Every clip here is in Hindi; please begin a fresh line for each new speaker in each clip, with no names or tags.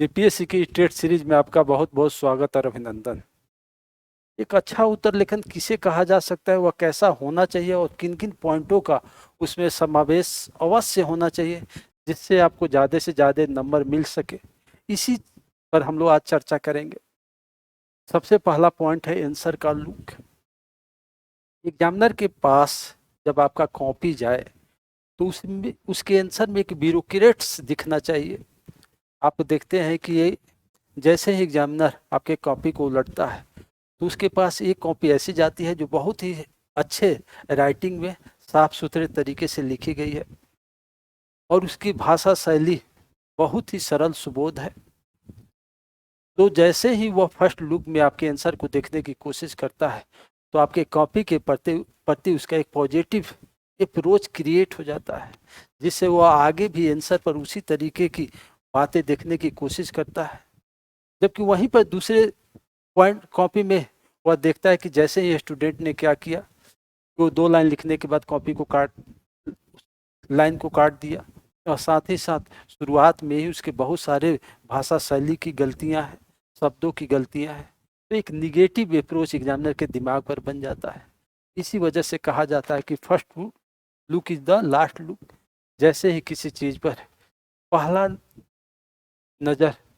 यूपीएससी की टेट सीरीज में आपका बहुत बहुत स्वागत और अभिनंदन। एक अच्छा उत्तर लेखन किसे कहा जा सकता है, वह कैसा होना चाहिए और किन किन पॉइंटों का उसमें समावेश अवश्य होना चाहिए जिससे आपको ज़्यादा से ज़्यादा नंबर मिल सके, इसी पर हम लोग आज चर्चा करेंगे। सबसे पहला पॉइंट है आंसर का लुक। एग्जामिनर के पास जब आपका कॉपी जाए तो उसमें उसके आंसर में एक ब्यूरोक्रेट्स दिखना चाहिए। आप देखते हैं कि ये जैसे ही एग्जामिनर आपके कॉपी को उलटता है तो उसके पास एक कॉपी ऐसी जाती है जो बहुत ही अच्छे राइटिंग में साफ सुथरे तरीके से लिखी गई है और उसकी भाषा शैली बहुत ही सरल सुबोध है। तो जैसे ही वह फर्स्ट लुक में आपके आंसर को देखने की कोशिश करता है तो आपके कॉपी के प्रति उसका एक पॉजिटिव अप्रोच क्रिएट हो जाता है, जिससे वह आगे भी आंसर पर उसी तरीके की बातें देखने की कोशिश करता है। जबकि वहीं पर दूसरे पॉइंट कॉपी में वह देखता है कि जैसे ही स्टूडेंट ने क्या किया, वो 2 लाइन लिखने के बाद कॉपी को लाइन को काट दिया और साथ ही साथ शुरुआत में ही उसके बहुत सारे भाषा शैली की गलतियां हैं, शब्दों की गलतियां हैं। तो एक निगेटिव अप्रोच एग्जामिनर के दिमाग पर बन जाता है। इसी वजह से कहा जाता है कि first look is the last look. जैसे ही किसी चीज पर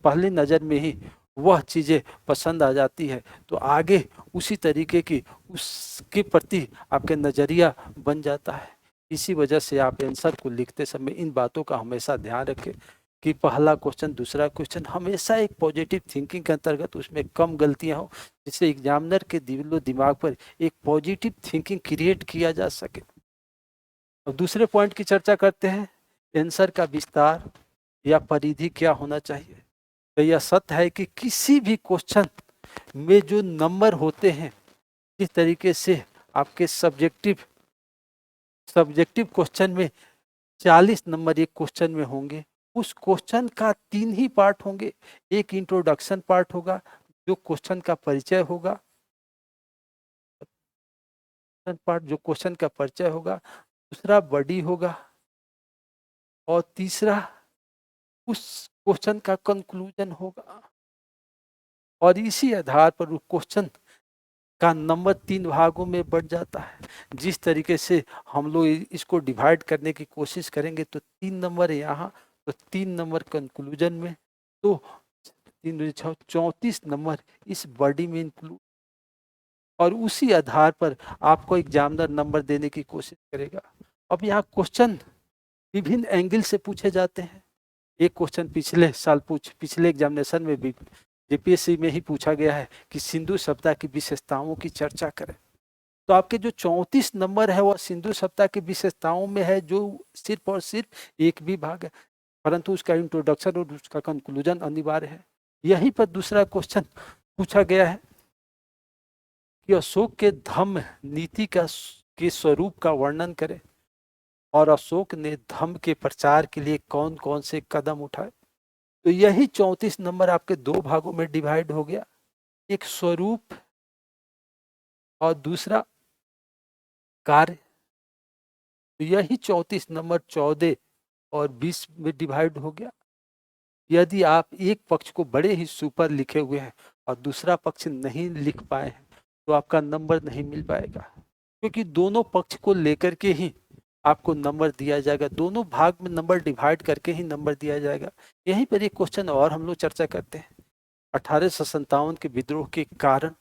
पहली नज़र में ही वह चीज़ें पसंद आ जाती है तो आगे उसी तरीके की उसके प्रति आपके नज़रिया बन जाता है। इसी वजह से आप आंसर को लिखते समय इन बातों का हमेशा ध्यान रखें कि पहला क्वेश्चन दूसरा क्वेश्चन हमेशा एक पॉजिटिव थिंकिंग के अंतर्गत उसमें कम गलतियां हो, जिससे एग्जामिनर के दिलो दिमाग पर एक पॉजिटिव थिंकिंग क्रिएट किया जा सके। अब दूसरे पॉइंट की चर्चा करते हैं, आंसर का विस्तार या परिधि क्या होना चाहिए। तो यह सत्य है कि किसी भी क्वेश्चन में जो नंबर होते हैं, जिस तरीके से आपके सब्जेक्टिव क्वेश्चन में 40 नंबर एक क्वेश्चन में होंगे, उस क्वेश्चन का 3 ही पार्ट होंगे। एक इंट्रोडक्शन पार्ट होगा जो क्वेश्चन का परिचय होगा, जो क्वेश्चन का परिचय होगा, दूसरा बॉडी होगा और तीसरा उस क्वेश्चन का कंक्लूजन होगा। और इसी आधार पर उस क्वेश्चन का नंबर 3 भागों में बढ़ जाता है। जिस तरीके से हम लोग इसको डिवाइड करने की कोशिश करेंगे तो 3 नंबर यहाँ, तो 3 नंबर कंक्लूजन में, तो 3 34 नंबर इस बॉडी में इंक्लूड, और उसी आधार पर आपको एग्जामिनर नंबर देने की कोशिश करेगा। अब यहाँ क्वेश्चन विभिन्न एंगल से पूछे जाते हैं। एक क्वेश्चन पिछले एग्जामिनेशन में भी जेपीएससी में ही पूछा गया है कि सिंधु सभ्यता की विशेषताओं की चर्चा करें। तो आपके जो 34 नंबर है वह सिंधु सभ्यता की विशेषताओं में है, जो सिर्फ और सिर्फ एक भी भाग है, परंतु उसका इंट्रोडक्शन और उसका कंक्लूजन अनिवार्य है। यहीं पर दूसरा क्वेश्चन पूछा गया है कि अशोक के धम्म नीति के स्वरूप का वर्णन करें और अशोक ने धम्म के प्रचार के लिए कौन कौन से कदम उठाए। तो यही 34 नंबर आपके 2 भागों में डिवाइड हो गया, एक स्वरूप और दूसरा कार्य। तो यही 34 नंबर 14 और 20 में डिवाइड हो गया। यदि आप एक पक्ष को बड़े ही सुपर लिखे हुए हैं और दूसरा पक्ष नहीं लिख पाए हैं तो आपका नंबर नहीं मिल पाएगा, क्योंकि दोनों पक्ष को लेकर के ही आपको नंबर दिया जाएगा, दोनों भाग में नंबर डिवाइड करके ही नंबर दिया जाएगा। यहीं पर एक क्वेश्चन और हम लोग चर्चा करते हैं, 1857 के विद्रोह के कारण,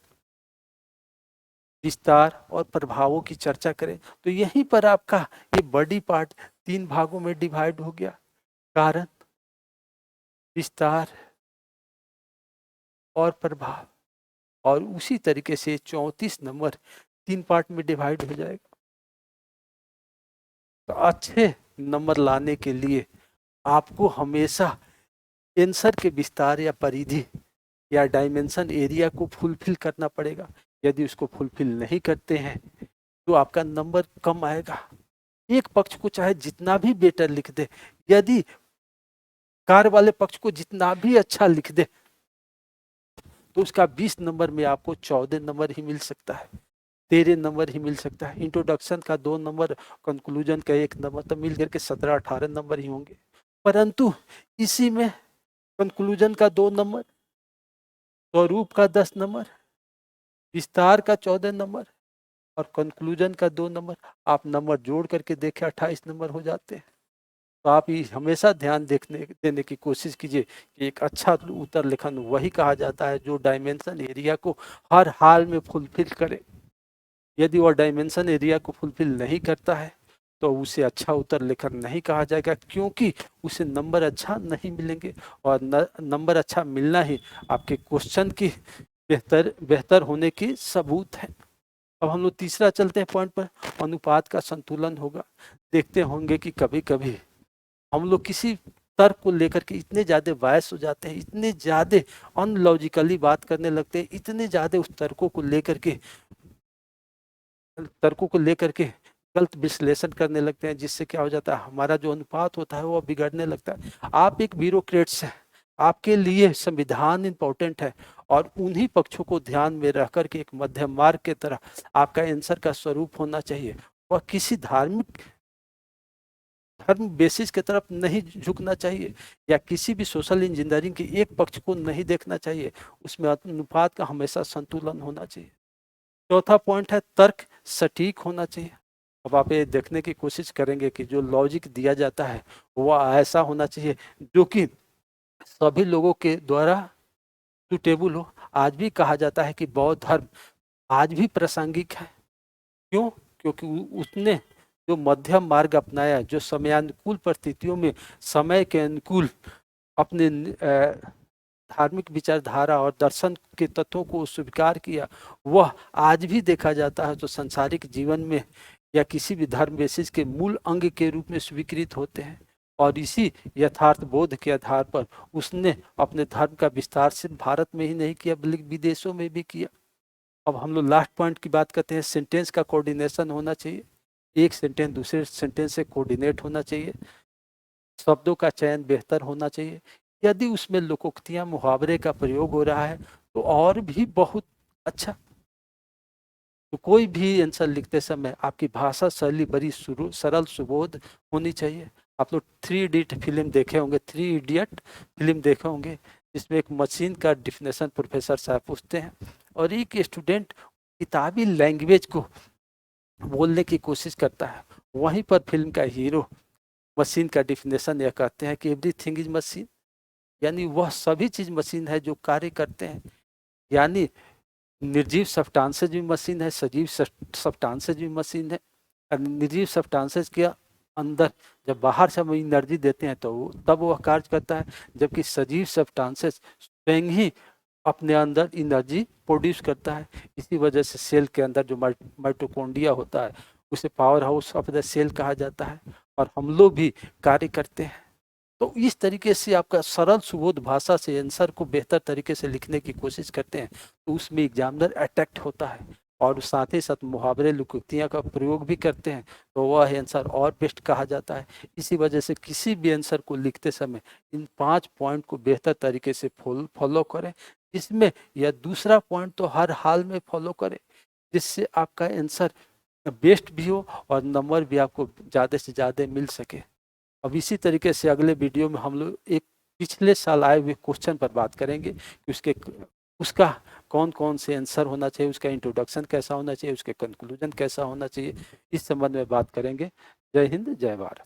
विस्तार और प्रभावों की चर्चा करें। तो यहीं पर आपका ये बॉडी पार्ट 3 भागों में डिवाइड हो गया, कारण, विस्तार और प्रभाव, और उसी तरीके से 34 नंबर 3 पार्ट में डिवाइड हो जाएगा। तो अच्छे नंबर लाने के लिए आपको हमेशा आंसर के विस्तार या परिधि या डायमेंशन एरिया को फुलफिल करना पड़ेगा। यदि उसको फुलफिल नहीं करते हैं तो आपका नंबर कम आएगा। एक पक्ष को चाहे जितना भी बेटर लिख दे, यदि कार्य वाले पक्ष को जितना भी अच्छा लिख दे तो उसका 20 नंबर में आपको 14 नंबर ही मिल सकता है, 13 नंबर ही मिल सकता है। इंट्रोडक्शन का 2 नंबर, कंक्लूजन का 1 नंबर, तो मिल करके 17-18 नंबर ही होंगे। परंतु इसी में कंक्लूजन का 2 नंबर, स्वरूप का 10 नंबर, विस्तार का 14 नंबर और कंक्लूजन का 2 नंबर। आप नंबर जोड़ करके देखें 28 नंबर हो जाते हैं। तो आप ये हमेशा ध्यान देने की कोशिश कीजिए कि एक अच्छा उत्तर लेखन वही कहा जाता है जो डायमेंशन एरिया को हर हाल में फुलफिल करे। यदि वह डायमेंशन एरिया को फुलफिल नहीं करता है तो उसे अच्छा उत्तर लेखन नहीं कहा जाएगा, क्योंकि उसे नंबर अच्छा नहीं मिलेंगे और नंबर अच्छा मिलना ही आपके क्वेश्चन की बेहतर होने की सबूत है। अब हम लोग तीसरा चलते हैं पॉइंट पर, अनुपात का संतुलन होगा। देखते होंगे कि कभी कभी हम लोग किसी तर्क को लेकर के इतने ज्यादा बायस हो जाते हैं, इतने ज्यादा अनलॉजिकली बात करने लगते हैं, इतने ज्यादा उस तर्कों को लेकर के गलत विश्लेषण करने लगते हैं, जिससे क्या हो जाता है, हमारा जो अनुपात होता है वो बिगड़ने लगता है। आप एक ब्यूरोक्रेट्स हैं, आपके लिए संविधान इंपॉर्टेंट है और उन्हीं पक्षों को ध्यान में रख करके एक मध्यम मार्ग की तरह आपका आंसर का स्वरूप होना चाहिए। वह किसी धर्म बेसिस की तरफ नहीं झुकना चाहिए या किसी भी सोशल इंजीनियरिंग के एक पक्ष को नहीं देखना चाहिए। उसमें अनुपात का हमेशा संतुलन होना चाहिए। चौथा पॉइंट है तर्क सटीक होना चाहिए। अब आप ये देखने की कोशिश करेंगे कि जो लॉजिक दिया जाता है वह ऐसा होना चाहिए जो कि सभी लोगों के द्वारा सुटेबल हो। आज भी कहा जाता है कि बौद्ध धर्म आज भी प्रासंगिक है। क्यों? क्योंकि उसने जो मध्यम मार्ग अपनाया, जो समयानुकूल परिस्थितियों में समय के अनुकूल अपने धार्मिक विचारधारा और दर्शन के तत्वों को स्वीकार किया, वह आज भी देखा जाता है तो संसारिक जीवन में या किसी भी धर्म बेसिस के मूल अंग के रूप में स्वीकृत होते हैं। और इसी यथार्थ बोध के आधार पर उसने अपने धर्म का विस्तार सिर्फ भारत में ही नहीं किया बल्कि विदेशों में भी किया। अब हम लोग लास्ट पॉइंट की बात करते हैं, सेंटेंस का कोऑर्डिनेशन होना चाहिए। एक सेंटेंस दूसरे सेंटेंस से कोऑर्डिनेट होना चाहिए। शब्दों का चयन बेहतर होना चाहिए। यदि उसमें लोकोक्तियां मुहावरे का प्रयोग हो रहा है तो और भी बहुत अच्छा। तो कोई भी आंसर लिखते समय आपकी भाषा शैली बड़ी सरल सुबोध होनी चाहिए। आप लोग 3 इडियट फिल्म देखे होंगे, 3 इडियट फिल्म देखे होंगे, जिसमें एक मशीन का डिफिनेशन प्रोफेसर साहब पूछते हैं और एक स्टूडेंट किताबी लैंग्वेज को बोलने की कोशिश करता है। वहीं पर फिल्म का हीरो मशीन का डिफिनेशन यह कहते हैं कि एवरीथिंग इज मशीन, यानी वह सभी चीज मशीन है जो कार्य करते हैं। यानी निर्जीव सब्सटेंसेस भी मशीन है, सजीव सब्सटेंसेस भी मशीन है। निर्जीव सब्सटेंसेस के अंदर जब बाहर से हम एनर्जी देते हैं तो तब वह कार्य करता है, जबकि सजीव सब्सटेंसेस स्वयं ही अपने अंदर एनर्जी प्रोड्यूस करता है। इसी वजह से सेल के अंदर जो माइटोकॉन्ड्रिया होता है उसे power house of the cell कहा जाता है और हम लोग भी कार्य करते हैं। तो इस तरीके से आपका सरल सुबोध भाषा से आंसर को बेहतर तरीके से लिखने की कोशिश करते हैं तो उसमें एग्जामिनर अट्रैक्ट होता है और साथ ही साथ मुहावरे लोकोक्तियां का प्रयोग भी करते हैं तो वह आंसर और बेस्ट कहा जाता है। इसी वजह से किसी भी आंसर को लिखते समय इन 5 पॉइंट को बेहतर तरीके से फॉलो करें। इसमें यह दूसरा पॉइंट तो हर हाल में फॉलो करें, जिससे आपका आंसर बेस्ट भी हो और नंबर भी आपको ज़्यादा से ज़्यादा मिल सके। अब इसी तरीके से अगले वीडियो में हम लोग एक पिछले साल आए हुए क्वेश्चन पर बात करेंगे कि उसका कौन कौन से आंसर होना चाहिए, उसका इंट्रोडक्शन कैसा होना चाहिए, उसके कंक्लूजन कैसा होना चाहिए, इस संबंध में बात करेंगे। जय हिंद, जय भारत।